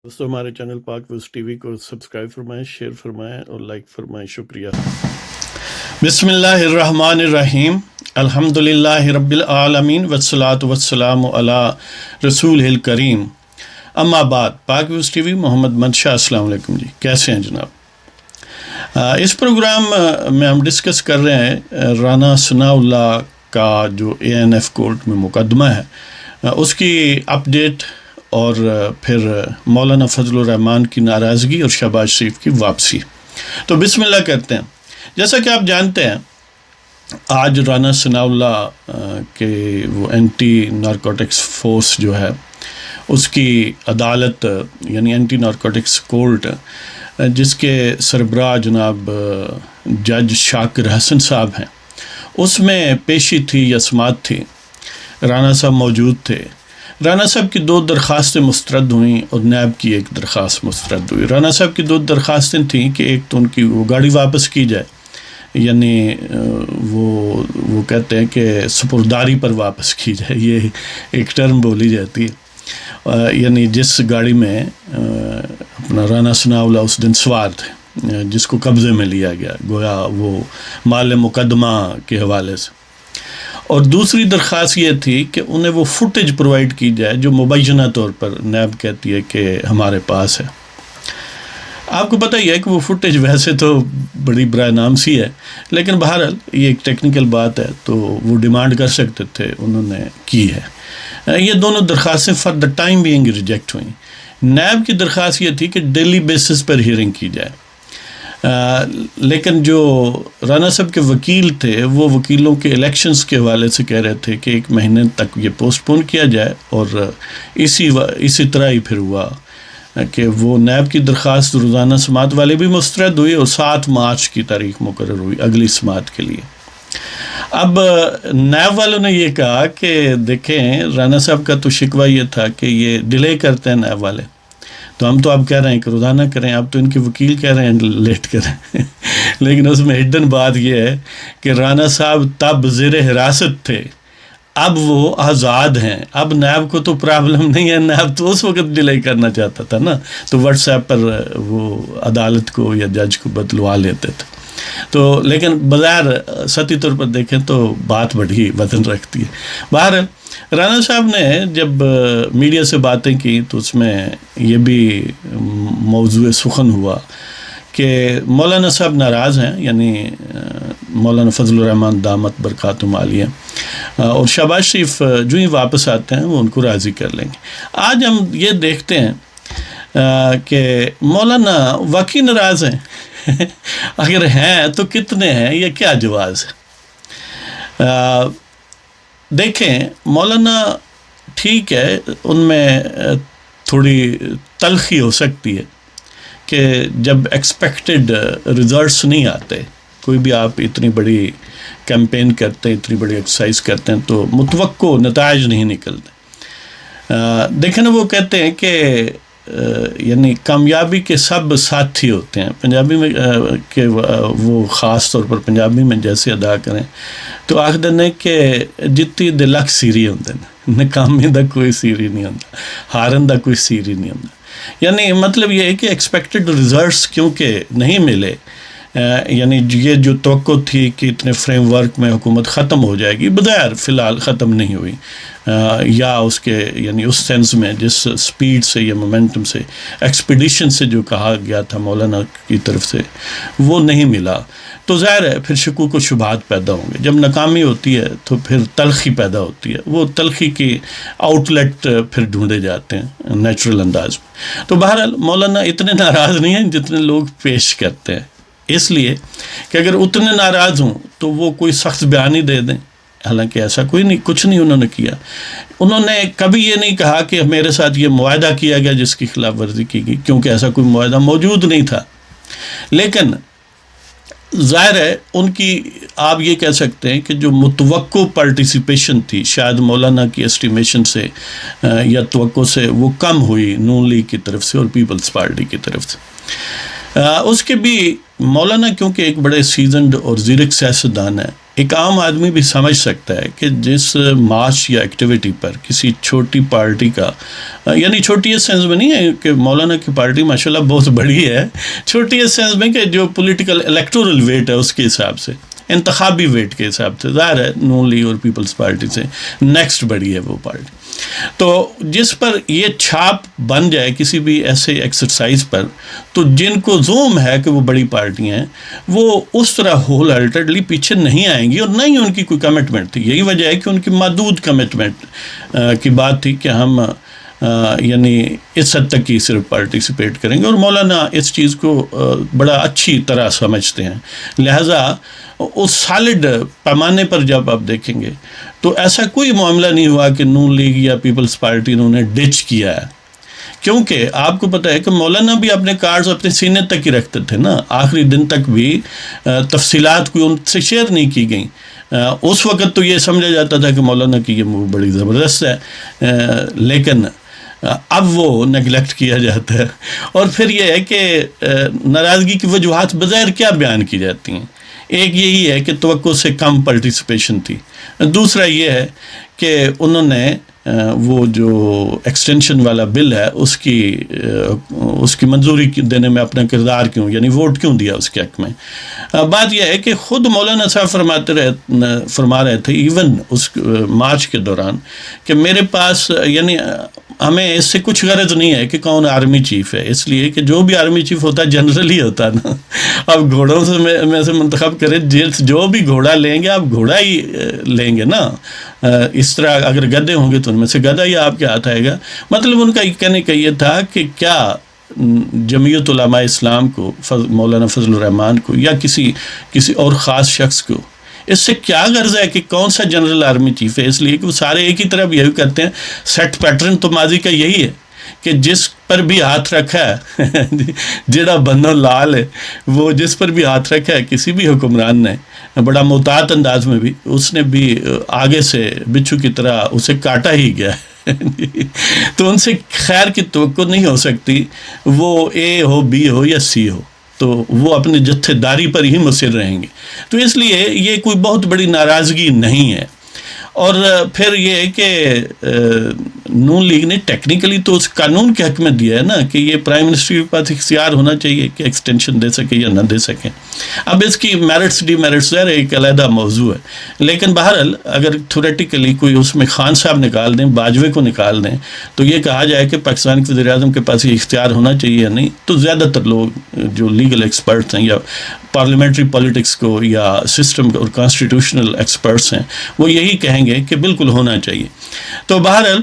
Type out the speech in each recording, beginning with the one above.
دوستوں ہمارے چینل پاک ویز ٹی وی کو سبسکرائب فرمائیں، شیئر فرمائیں اور لائک فرمائیں، شکریہ۔ بسم اللہ الرحمن الرحیم، الحمد للہ رب العالمین والصلاة والسلام علی رسول الکریم، اما بعد۔ پاک ویز ٹی وی، محمد منشا، السلام علیکم جی، کیسے ہیں جناب؟ اس پروگرام میں ہم ڈسکس کر رہے ہیں رانا ثناء اللہ کا جو ANF کورٹ میں مقدمہ ہے اس کی اپڈیٹ، اور پھر مولانا فضل الرحمان کی ناراضگی اور شہباز شریف کی واپسی۔ تو بسم اللہ کرتے ہیں۔ جیسا کہ آپ جانتے ہیں، آج رانا ثناء اللہ کے وہ اینٹی نارکوٹکس فورس جو ہے اس کی عدالت، یعنی اینٹی نارکوٹکس کورٹ، جس کے سربراہ جناب جج شاکر حسن صاحب ہیں، اس میں پیشی تھی یا سماعت تھی۔ رانا صاحب موجود تھے۔ رانا صاحب کی 2 درخواستیں مسترد ہوئیں اور نیب کی 1 درخواست مسترد ہوئی۔ رانا صاحب کی 2 درخواستیں تھیں کہ ایک تو ان کی وہ گاڑی واپس کی جائے، یعنی وہ کہتے ہیں کہ سپرداری پر واپس کی جائے، یہ ایک ٹرم بولی جاتی ہے، یعنی جس گاڑی میں اپنا رانا ثناء اللہ اس دن سوار تھے، جس کو قبضے میں لیا گیا، گویا وہ مال مقدمہ کے حوالے سے۔ اور دوسری درخواست یہ تھی کہ انہیں وہ فوٹیج پرووائڈ کی جائے جو مبینہ طور پر نیب کہتی ہے کہ ہمارے پاس ہے۔ آپ کو پتہ ہی ہے کہ وہ فوٹیج ویسے تو بڑی برائے نام سی ہے، لیکن بہرحال یہ ایک ٹیکنیکل بات ہے، تو وہ ڈیمانڈ کر سکتے تھے، انہوں نے کی ہے۔ یہ دونوں درخواستیں for the time being reject ہوئیں۔ نیب کی درخواست یہ تھی کہ ڈیلی بیسس پر ہیئرنگ کی جائے، لیکن جو رانا صاحب کے وکیل تھے وہ وکیلوں کے الیکشنز کے حوالے سے کہہ رہے تھے کہ 1 مہینے تک یہ پوسٹ پون کیا جائے، اور اسی طرح ہی پھر ہوا کہ وہ نیب کی درخواست روزانہ سماعت والی بھی مسترد ہوئی اور 7 مارچ کی تاریخ مقرر ہوئی اگلی سماعت کے لیے۔ اب نیب والوں نے یہ کہا کہ دیکھیں، رانا صاحب کا تو شکوہ یہ تھا کہ یہ ڈیلے کرتے ہیں نیب والے، تو ہم تو اب کہہ رہے ہیں کہ روزانہ کریں، اب تو ان کے وکیل کہہ رہے ہیں لیٹ کریں۔ لیکن اس میں ہڈن بات یہ ہے کہ رانا صاحب تب زیر حراست تھے، اب وہ آزاد ہیں، اب نیب کو تو پرابلم نہیں ہے، نیب تو اس وقت ڈیلے کرنا چاہتا تھا نا، تو واٹس ایپ پر وہ عدالت کو یا جج کو بتلوا لیتے تھے۔ تو لیکن بظاہر سطحی طور پر دیکھیں تو بات بڑی وزن رکھتی ہے۔ بہرحال رانا صاحب نے جب میڈیا سے باتیں کی تو اس میں یہ بھی موضوع سخن ہوا کہ مولانا صاحب ناراض ہیں، یعنی مولانا فضل الرحمان دامت برکاتہم عالیہ، اور شہباز شریف جو ہی واپس آتے ہیں وہ ان کو راضی کر لیں گے۔ آج ہم یہ دیکھتے ہیں کہ مولانا واقعی ناراض ہیں، اگر ہیں تو کتنے ہیں، یہ کیا جواز ہے؟ دیکھیں، مولانا ٹھیک ہے، ان میں تھوڑی تلخی ہو سکتی ہے کہ جب ایکسپیکٹڈ ریزلٹس نہیں آتے، کوئی بھی آپ اتنی بڑی کیمپین کرتے ہیں، اتنی بڑی ایکسرسائز کرتے ہیں تو متوقع نتائج نہیں نکلتے۔ دیکھیں نا، وہ کہتے ہیں کہ یعنی کامیابی کے سب ساتھی ہوتے ہیں، پنجابی میں کہ وہ خاص طور پر پنجابی میں جیسے ادا کریں تو آخدن ہے کہ جتی دے لکھ سیری ہوندے ہیں، ناکامی دا کوئی سیری نہیں ہوتا، ہارن دا کوئی سیری نہیں ہوتا۔ یعنی مطلب یہ ہے کہ ایکسپیکٹڈ ریزلٹس کیونکہ نہیں ملے، یعنی یہ جو توقع تھی کہ اتنے فریم ورک میں حکومت ختم ہو جائے گی، بظاہر فی الحال ختم نہیں ہوئی، یا اس کے یعنی اس سینس میں جس سپیڈ سے یا مومنٹم سے ایکسپیڈیشن سے جو کہا گیا تھا مولانا کی طرف سے وہ نہیں ملا، تو ظاہر ہے پھر شکوک و شبہات پیدا ہوں گے۔ جب ناکامی ہوتی ہے تو پھر تلخی پیدا ہوتی ہے، وہ تلخی کی آؤٹ لیٹ پھر ڈھونڈے جاتے ہیں نیچرل انداز میں۔ تو بہرحال مولانا اتنے ناراض نہیں ہیں جتنے لوگ پیش کرتے ہیں، اس لیے کہ اگر اتنے ناراض ہوں تو وہ کوئی سخت بیان ہی دے دیں، حالانکہ ایسا کوئی نہیں، کچھ نہیں انہوں نے کیا۔ انہوں نے کبھی یہ نہیں کہا کہ میرے ساتھ یہ معاہدہ کیا گیا جس کی خلاف ورزی کی گئی، کیونکہ ایسا کوئی معاہدہ موجود نہیں تھا۔ لیکن ظاہر ہے ان کی، آپ یہ کہہ سکتے ہیں کہ جو متوقع پارٹیسپیشن تھی شاید مولانا کی اسٹیمیشن سے یا توقع سے وہ کم ہوئی نون لیگ کی طرف سے اور پیپلز پارٹی کی طرف سے۔ اس کے بھی مولانا کیونکہ ایک بڑے سیزنڈ اور زیرک سیاستدان ہے، ایک عام آدمی بھی سمجھ سکتا ہے کہ جس مارچ یا ایکٹیویٹی پر کسی چھوٹی پارٹی کا، یعنی چھوٹی اس سینس میں نہیں ہے کہ مولانا کی پارٹی ماشاءاللہ بہت بڑی ہے، چھوٹی اس سینس میں کہ جو پولیٹیکل الیکٹورل ویٹ ہے اس کے حساب سے، انتخابی ویٹ کے حساب سے، ظاہر ہے نون لیگ اور پیپلز پارٹی سے نیکسٹ بڑی ہے وہ پارٹی، تو جس پر یہ چھاپ بن جائے کسی بھی ایسے ایکسرسائز پر، تو جن کو زوم ہے کہ وہ بڑی پارٹیاں ہیں وہ اس طرح ہول ہارٹیڈلی پیچھے نہیں آئیں گی، اور نہ ہی ان کی کوئی کمٹمنٹ تھی. یہی وجہ ہے کہ ان کی محدود کمٹمنٹ کی بات تھی کہ ہم یعنی اس حد تک ہی صرف پارٹیسپیٹ کریں گے، اور مولانا اس چیز کو بڑا اچھی طرح سمجھتے ہیں. لہٰذا اس سالڈ پیمانے پر جب آپ دیکھیں گے تو ایسا کوئی معاملہ نہیں ہوا کہ نون لیگ یا پیپلز پارٹی نے انہیں ڈچ کیا ہے، کیونکہ آپ کو پتہ ہے کہ مولانا بھی اپنے کارڈز اپنے سینے تک ہی رکھتے تھے نا، آخری دن تک بھی تفصیلات کوئی ان سے شیئر نہیں کی گئیں. اس وقت تو یہ سمجھا جاتا تھا کہ مولانا کی یہ موو بڑی زبردست ہے، لیکن اب وہ نیگلیکٹ کیا جاتا ہے. اور پھر یہ ہے کہ ناراضگی کی وجوہات بظاہر کیا بیان کی جاتی ہیں. ایک یہی ہے کہ توقع سے کم پارٹیسپیشن تھی، دوسرا یہ ہے کہ انہوں نے وہ جو ایکسٹینشن والا بل ہے اس کی منظوری دینے میں اپنا کردار کیوں، یعنی ووٹ کیوں دیا اس کے حق میں. بات یہ ہے کہ خود مولانا صاحب فرما رہے تھے ایون اس مارچ کے دوران کہ میرے پاس یعنی ہمیں اس سے کچھ غرض نہیں ہے کہ کون آرمی چیف ہے، اس لیے کہ جو بھی آرمی چیف ہوتا ہے جنرل ہی ہوتا ہے نا. اب گھوڑوں سے میں سے منتخب کریں، جو بھی گھوڑا لیں گے آپ گھوڑا ہی لیں گے نا. اس طرح اگر گدے ہوں گے تو ان میں سے گدھا ہی آپ کے ہاتھ آئے گا. مطلب ان کا کہنے کا یہ تھا کہ کیا جمعیت علماء اسلام کو، مولانا فضل الرحمان کو یا کسی اور خاص شخص کو اس سے کیا غرض ہے کہ کون سا جنرل آرمی چیف ہے؟ اس لیے کہ وہ سارے ایک ہی طرف یہی کرتے ہیں. سیٹ پیٹرن تو ماضی کا یہی ہے کہ جس پر بھی ہاتھ رکھا ہے جڑا بنو لال ہے، وہ جس پر بھی ہاتھ رکھا ہے کسی بھی حکمران نے بڑا محتاط انداز میں بھی اس نے بھی آگے سے بچھو کی طرح اسے کاٹا ہی گیا ہے. تو ان سے خیر کی توقع نہیں ہو سکتی، وہ اے ہو بی ہو یا سی ہو، تو وہ اپنے جتھے داری پر ہی مصر رہیں گے. تو اس لیے یہ کوئی بہت بڑی ناراضگی نہیں ہے. اور پھر یہ کہ نون لیگ نے ٹیکنیکلی تو اس قانون کے حق میں دیا ہے نا کہ یہ پرائم منسٹر کے پاس اختیار ہونا چاہیے کہ ایکسٹینشن دے سکے یا نہ دے سکیں. اب اس کی میرٹس ڈی میرٹس ایک علیحدہ موضوع ہے، لیکن بہرحال اگر تھیوریٹیکلی کوئی اس میں خان صاحب نکال دیں، باجوے کو نکال دیں، تو یہ کہا جائے کہ پاکستان کے وزیر اعظم کے پاس یہ اختیار ہونا چاہیے یا نہیں، تو زیادہ تر لوگ جو لیگل ایکسپرٹس ہیں یا پارلیمنٹری پالیٹکس کو یا سسٹم اور کانسٹیٹیوشنل ایکسپرٹس ہیں وہ یہی کہیں گے کہ بالکل ہونا چاہیے. تو بہرحال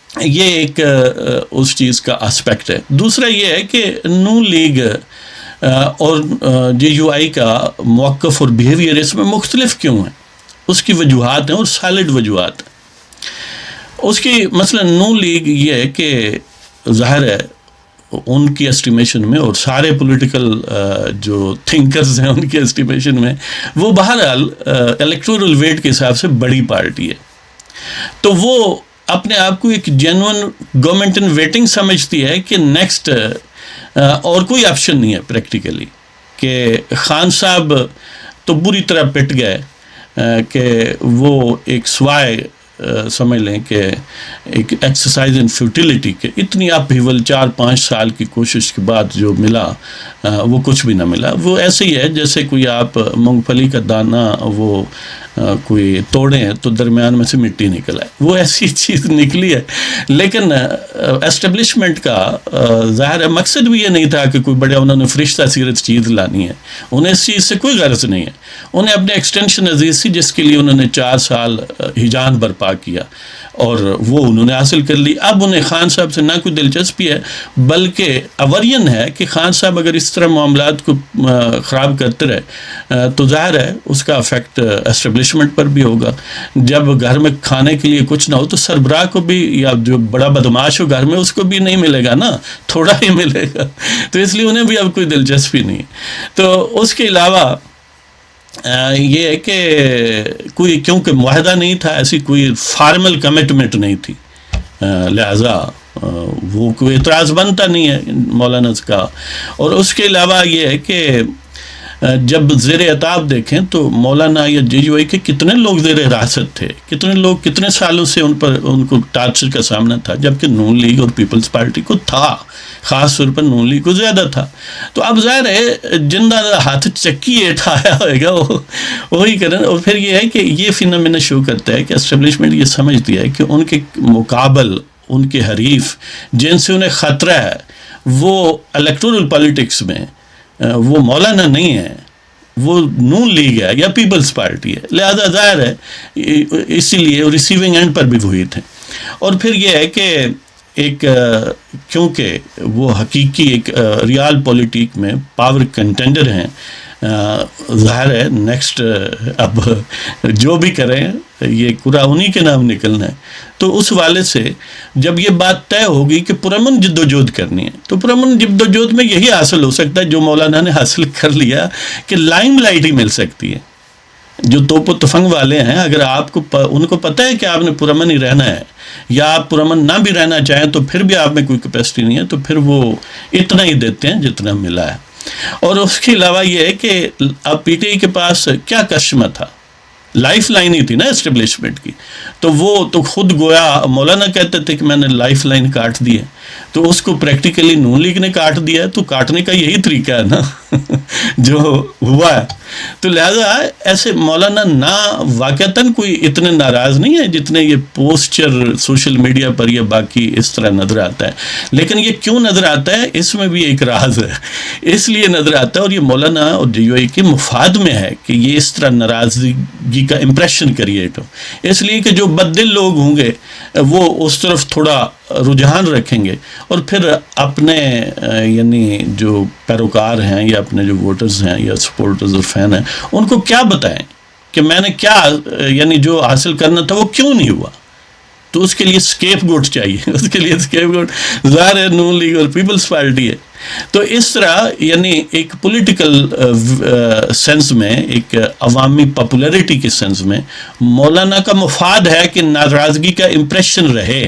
یہ ایک اس چیز کا اسپیکٹ ہے. دوسرا یہ ہے کہ نون لیگ اور جے یو آئی کا موقف اور بیہیویئر اس میں مختلف کیوں ہیں، اس کی وجوہات ہیں اور سالڈ وجوہات ہیں. اس کی مثلا نون لیگ یہ ہے کہ ظاہر ہے ان کی اسٹیمیشن میں اور سارے پولیٹیکل جو تھنکرز ہیں ان کی اسٹیمیشن میں وہ بہرحال الیکٹورل ویٹ کے حساب سے بڑی پارٹی ہے. تو وہ اپنے آپ کو ایک جینون گورنمنٹ ان ویٹنگ سمجھتی ہے کہ نیکسٹ اور کوئی آپشن نہیں ہے پریکٹیکلی، کہ خان صاحب تو بری طرح پٹ گئے کہ وہ ایک سوائے سمجھ لیں کہ ایک ایکسرسائز ان فیوٹیلیٹی کے اتنی اپ ہیول 4-5 سال کی کوشش کے بعد جو ملا وہ کچھ بھی نہ ملا. وہ ایسے ہی ہے جیسے کوئی آپ مونگ پھلی کا دانہ وہ کوئی توڑیں تو درمیان میں سے مٹی نکل آئے، وہ ایسی چیز نکلی ہے. لیکن اسٹیبلشمنٹ کا ظاہر ہے مقصد بھی یہ نہیں تھا کہ کوئی بڑا انہوں نے فرشتہ سیرت چیز لانی ہے، انہیں اس چیز سے کوئی غرض نہیں ہے. انہیں اپنے ایکسٹینشن عزیز سی جس کے لیے انہوں نے 4 سال ہجان برپا کیا اور وہ انہوں نے حاصل کر لی. اب انہیں خان صاحب سے نہ کوئی دلچسپی ہے بلکہ اوریون ہے کہ خان صاحب اگر اس طرح معاملات کو خراب کرتے رہے تو ظاہر ہے اس کا افیکٹ اسٹیبلشمنٹ پر بھی ہوگا. جب گھر میں کھانے کے لیے کچھ نہ ہو تو سربراہ کو بھی یا جو بڑا بدماش ہو گھر میں اس کو بھی نہیں ملے گا نا، تھوڑا ہی ملے گا. تو اس لیے انہیں بھی اب کوئی دلچسپی نہیں. تو اس کے علاوہ یہ ہے کہ کوئی کیونکہ معاہدہ نہیں تھا، ایسی کوئی فارمل کمٹمنٹ نہیں تھی، لہذا وہ کوئی اعتراض بنتا نہیں ہے مولانا کا. اور اس کے علاوہ یہ ہے کہ جب زیر عتاب دیکھیں تو مولانا یا JUI کے کتنے لوگ زیر حراست تھے, کتنے لوگ کتنے سالوں سے ان کو ٹارچر کا سامنا تھا, جبکہ نون لیگ اور پیپلز پارٹی کو تھا, خاص طور پر نون لیگ کو زیادہ تھا. تو اب ظاہر ہے جن کا ہاتھ چکی اٹھایا ہوئے گا وہی کریں. اور پھر یہ ہے کہ یہ فینومینا شو کرتا ہے کہ اسٹیبلشمنٹ یہ سمجھتی ہے کہ ان کے مقابل, ان کے حریف جن سے انہیں خطرہ ہے وہ الیکٹورل پالیٹکس میں وہ مولانا نہیں ہے, وہ نون لیگ ہے یا پیپلز پارٹی ہے. لہذا ظاہر ہے اسی لیے ریسیونگ اینڈ پر بھی وہی تھے. اور پھر یہ ہے کہ ایک کیونکہ وہ حقیقی ایک ریال پولیٹک میں پاور کنٹینڈر ہیں, ظاہر ہے نیکسٹ اب جو بھی کریں یہ پورا انہی کے نام نکلنا ہے. تو اس والے سے جب یہ بات طے ہوگی کہ پرامن جد و جہد کرنی ہے, تو پرامن جد و جہد میں یہی حاصل ہو سکتا ہے جو مولانا نے حاصل کر لیا کہ لائم لائٹ ہی مل سکتی ہے. جو توپ و تفنگ والے ہیں, اگر آپ کو ان کو پتہ ہے کہ آپ نے پرامن ہی رہنا ہے, یا آپ پرامن نہ بھی رہنا چاہیں تو پھر بھی آپ میں کوئی کیپیسٹی نہیں ہے, تو پھر وہ اتنا ہی دیتے ہیں جتنا ملا ہے. اور اس کے علاوہ یہ ہے کہ اب PTI کے پاس کیا کشمہ تھا, لائف لائن ہی تھی نا اسٹیبلشمنٹ کی. تو وہ تو خود گویا مولانا کہتے تھے کہ میں نے لائف لائن کاٹ دی ہے, تو اس کو پریکٹیکلی نون لیگ نے کاٹ دیا ہے. تو کاٹنے کا یہی طریقہ ہے نا جو ہوا ہے. تو لہذا ایسے مولانا نہ واقعتاً کوئی اتنے ناراض نہیں ہے جتنے یہ پوسچر سوشل میڈیا پر یا باقی اس طرح نظر آتا ہے. لیکن یہ کیوں نظر آتا ہے, اس میں بھی ایک راز ہے. اس لیے نظر آتا ہے, اور یہ مولانا اور JUI کے مفاد میں ہے کہ یہ اس طرح ناراضگی کا امپریشن کریٹ ہو. اس لیے کہ جو بددل لوگ ہوں گے وہ اس طرف تھوڑا رجحان رکھیں گے, اور پھر اپنے یعنی جو پیروکار ہیں یا اپنے جو ووٹرز ہیں یا سپورٹرز اور فین ہیں ان کو کیا بتائیں کہ میں نے کیا یعنی جو حاصل کرنا تھا وہ کیوں نہیں ہوا. تو اس کے لیے اسکیپ گوٹ چاہیے. اس کے لیے اسکیپ گوٹ ظاہر ہے نون لیگ اور پیپلز پارٹی ہے. تو اس طرح یعنی ایک پولیٹیکل سینس میں, ایک عوامی پاپولیرٹی کے سینس میں مولانا کا مفاد ہے کہ ناراضگی کا امپریشن رہے,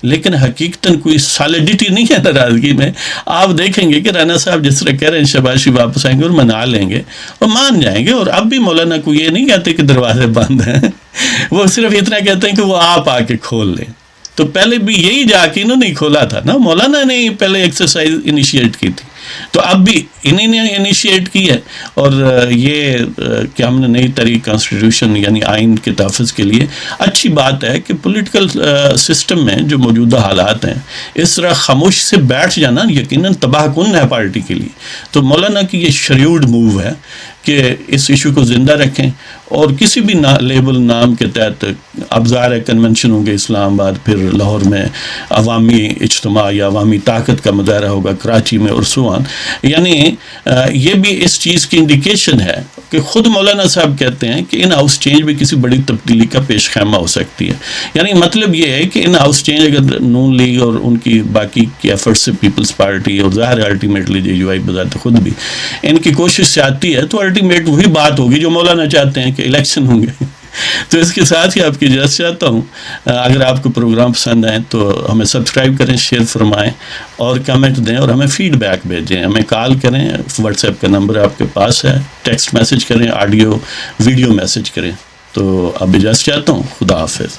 لیکن حقیقتاً کوئی سالیڈیٹی نہیں ہے ناراضگی میں. آپ دیکھیں گے کہ رانا صاحب جس طرح کہہ رہے ہیں شہباز واپس آئیں گے اور منا لیں گے اور مان جائیں گے. اور اب بھی مولانا کو یہ نہیں کہتے کہ دروازے بند ہیں, وہ صرف اتنا کہتے ہیں کہ وہ آپ آ کے کھول لیں. تو پہلے بھی یہی جا کے انہوں نے کھولا تھا نا, مولانا نے پہلے ایکسرسائز انیشیٹ کی تھی, تو اب بھی انہی نے انیشیٹ کی ہے. اور یہ کہ ہم نے نئی تحریک کانسٹیٹیوشن یعنی آئین کے تحفظ کے لیے اچھی بات ہے کہ پولیٹیکل سسٹم میں جو موجودہ حالات ہیں اس طرح خاموش سے بیٹھ جانا یقیناً تباہ کن ہے پارٹی کے لیے. تو مولانا کی یہ شریوڈ موو ہے کہ اس ایشو کو زندہ رکھیں, اور کسی بھی لیبل نام کے تحت اب ظاہر ہے کنونشن ہوں گے اسلام آباد, پھر لاہور میں عوامی اجتماع یا عوامی طاقت کا مظاہرہ ہوگا, کراچی میں اور سوان. یعنی یہ بھی اس چیز کی انڈیکیشن ہے کہ خود مولانا صاحب کہتے ہیں کہ ان ہاؤس چینج بھی کسی بڑی تبدیلی کا پیش خیمہ ہو سکتی ہے. یعنی مطلب یہ ہے کہ ان ہاؤس چینج اگر نون لیگ اور ان کی باقی کی ایفرٹ سے پیپلز پارٹی اور ظاہر الٹیمیٹلی JUI بذات خود بھی ان کی کوشش سے آتی ہے, تو الٹیمیٹ وہی بات ہوگی جو مولانا چاہتے ہیں کہ الیکشن ہوں گے. تو اس کے ساتھ ہی آپ کی اجازت چاہتا ہوں. اگر آپ کو پروگرام پسند آئیں تو ہمیں سبسکرائب کریں, شیئر فرمائیں اور کمنٹ دیں, اور ہمیں فیڈ بیک بھیجیں, ہمیں کال کریں, واٹس ایپ کا نمبر آپ کے پاس ہے, ٹیکسٹ میسج کریں, آڈیو ویڈیو میسج کریں. تو اب اجازت چاہتا ہوں, خدا حافظ.